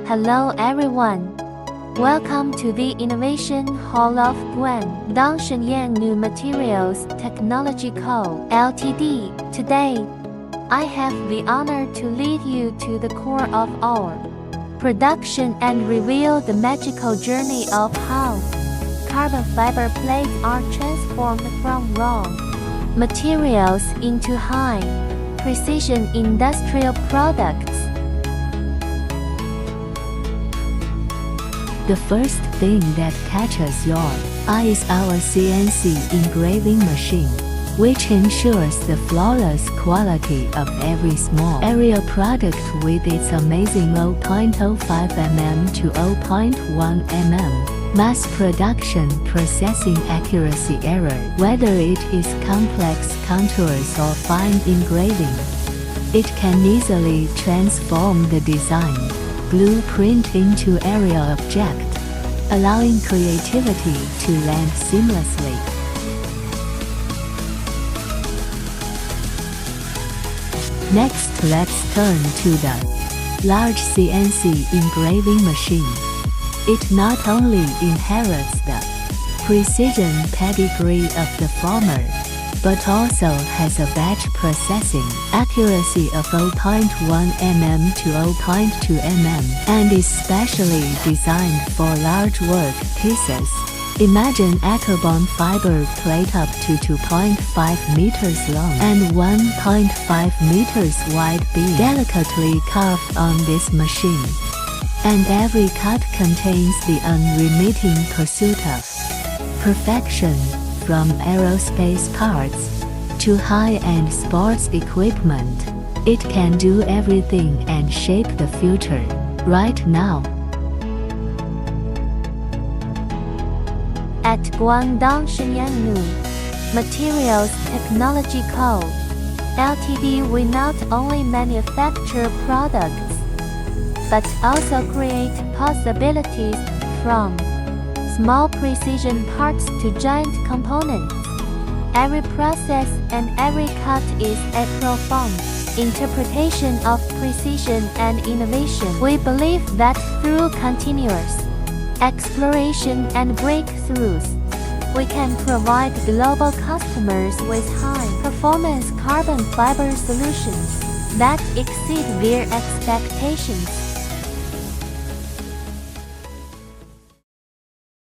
Hello everyone. Welcome to the Innovation Hall of Guangdong Shenyang New Materials Technology Co., Ltd. Today, I have the honor to lead you to the core of our production and reveal the magical journey of how carbon fiber plates are transformed from raw materials into high-precision industrial products. The first thing that catches your eye is our CNC engraving machine, which ensures the flawless quality of every small area product with its amazing 0.05 mm to 0.1 mm mass production processing accuracy error. Whether it is complex contours or fine engraving, it can easily transform the design blueprint into area object, allowing creativity to land seamlessly. Next, let's turn to the large CNC engraving machine. It not only inherits the precision pedigree of the former, but also has a batch processing accuracy of 0.1 mm to 0.2 mm and is specially designed for large work pieces. Imagine a carbon fiber plate up to 2.5 meters long and 1.5 meters wide being delicately carved on this machine. And every cut contains the unremitting pursuit of perfection. From aerospace parts to high-end sports equipment, it can do everything and shape the future right now. At Guangdong Shenyang New Materials Technology Co., Ltd. we not only manufacture products, but also create possibilities from small precision parts to giant components. Every process and every cut is a profound interpretation of precision and innovation. We believe that through continuous exploration and breakthroughs, we can provide global customers with high-performance carbon fiber solutions that exceed their expectations.